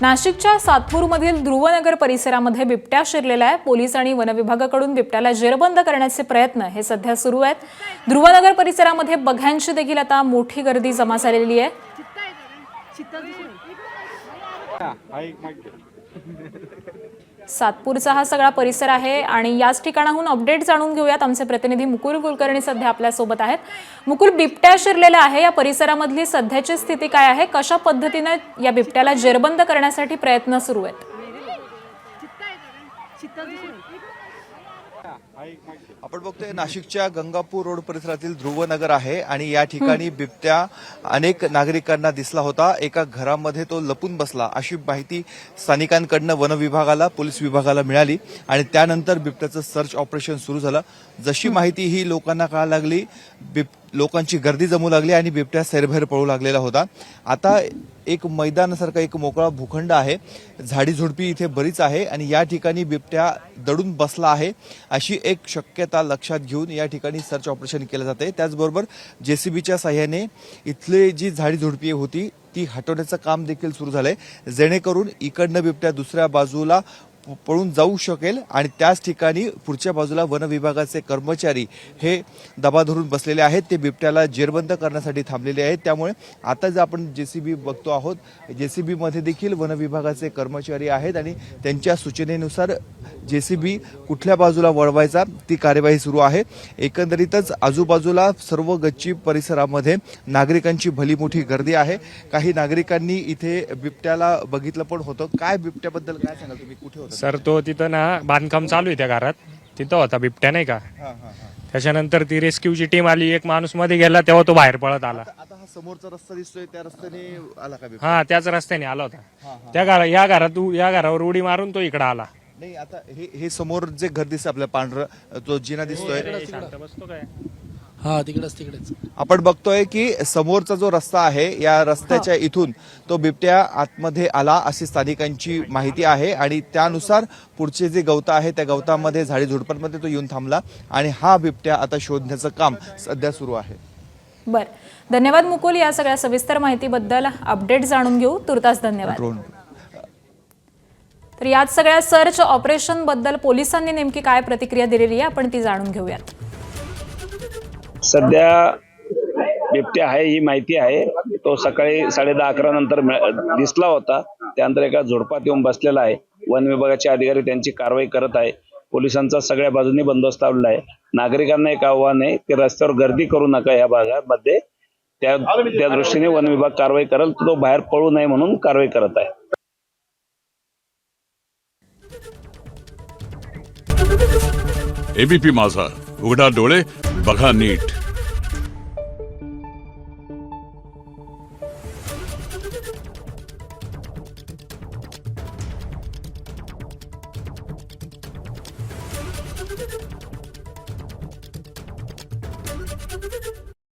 नाशिकच्या सातपूरमधील ध्रुवनगर परिसरामध्ये बिबट्या शिरलेला आहे। पोलीस आणि वन विभागाकडून बिबट्याला जेरबंद करण्याचे प्रयत्न हे सध्या सुरू आहेत। ध्रुवनगर परिसरामध्ये बघ्यांची देखील आता मोठी गर्दी जमा झालेली आहे। सातपूरचा हा सगळा परिसर आहे आणि याच ठिकाणाहून अपडेट जाणून घेऊयात। आमचे प्रतिनिधी मुकुल कुलकर्णी सध्या आपल्या सोबत आहेत। मुकुल, बिबट्या शिरलेला आहे, या परिसरामधली सध्याची स्थिती काय आहे? कशा पद्धतीने या बिबट्याला जेरबंद करण्यासाठी प्रयत्न सुरू आहेत? आपण बघतोय नाशिकच्या गंगापूर रोड परिसरातील ध्रुवनगर आहे आणि या ठिकाणी बिबट्या अनेक नागरिकांना दिसला होता। एका घरामध्ये तो लपून बसला अशी माहिती स्थानिकांकडून वन विभागाला, पोलीस विभागाला मिळाली आणि त्यानंतर बिबट्याचं सर्च ऑपरेशन सुरू झालं। जशी माहिती ही लोकांना कळायला लागली, लोकांची गर्दी जमू लागली आणि बिबट्या सैरभैर पळू लागलेला होता। आता एक मैदानासारखा एक मोकळा भूखंड आहे, झाडी झुडपी इथे बरीच आहे आणि या ठिकाणी बिबट्या दडून बसला आहे अशी एक शक्यता लक्षात घेऊन या ठिकाणी सर्च ऑपरेशन केले जाते। त्याचबरोबर जेसीबीच्या साह्याने इथले जी झाडी झुडपी होती ती हटवण्याचं काम देखील सुरू झालंय, जेणेकरून इकडनं बिबट्या दुसऱ्या बाजूला पळून जाऊ शकेल आणि त्याच ठिकाणी पुढच्या बाजूला वन विभागाचे कर्मचारी हे दबा धरून बसलेले आहेत, ते बिबट्याला जेरबंद करण्यासाठी थांबलेले आहेत। त्यामुळे आता जर आपण जेसीबी बघतो आहोत, जेसीबी मध्ये देखील वन विभागाचे कर्मचारी आहेत आणि त्यांच्या सूचनेनुसार जेसीबी कुठल्या बाजूला वळवायचा ती कार्यवाही सुरू आहे। एकंदरीतच आजूबाजूला सर्व गच्ची परिसरामध्ये नागरिकांची भली मोठी गर्दी आहे। काही नागरिकांनी इथे बिबट्याला बघितलं पण होतं। काय बिबट्याबद्दल काय सांगाल तुम्ही, कुठे होता सर? तो तिथं ना बांधकाम चालू आहे त्या घरात, तिथं होता बिबट्या नाही का। त्याच्यानंतर ती रेस्क्यूची टीम आली, एक माणूस मध्ये गेला तेव्हा तो बाहेर पळत आला। आता हा समोरचा रस्ता दिसतोय त्या रस्त्याने आला का बिबट्या? हा, त्याच रस्त्याने आला होता। या घरावर उडी मारून तो इकडे आला। नाही, आता हे समोर जे घर दिसतं आपल्या पांढरं, तो जिना दिसतोय, बसतो काय? हा, तिकडेच आपण बघतोय की समोरचा जो रस्ता आहे या रस्त्याच्या इथून तो बिबट्या आतमध्ये आला अशी स्थानिकांची माहिती आहे आणि त्यानुसार पुढचे जे गवत आहे त्या गवतामध्ये, झाडी झुडपांमध्ये तो येऊन थांबला आणि हा बिबट्या आता शोधण्याचं काम सध्या सुरू आहे। बर, धन्यवाद मुकुल, या सगळ्या सविस्तर माहितीबद्दल। अपडेट जाणून घेऊ, तुर्तास धन्यवाद। तर यात सगळ्या सर्च ऑपरेशन बद्दल पोलिसांनी नेमकी काय प्रतिक्रिया दिलेली आहे आपण ती जाणून घेऊयात। सध्या बिबट्या आहे ही माहिती आहे, तो सकाळी 10:30-11 नंतर दिसला होता। त्यानंतर एका झुडपात येऊन बसलेला आहे। वन विभागाचे अधिकारी त्यांची कारवाई करत आहे। पोलिसांचा सगळ्या बाजूनी बंदोबस्त लावलेला आहे। नागरिकांना एक आव्हान आहे की रस्त्यावर गर्दी करू नका या भागामध्ये, त्या दृष्टीने वन विभाग कारवाई करेल, तो बाहेर पळू नये म्हणून कारवाई करत आहे। एबीपी माझा, उघडा डोळे बघा नीट।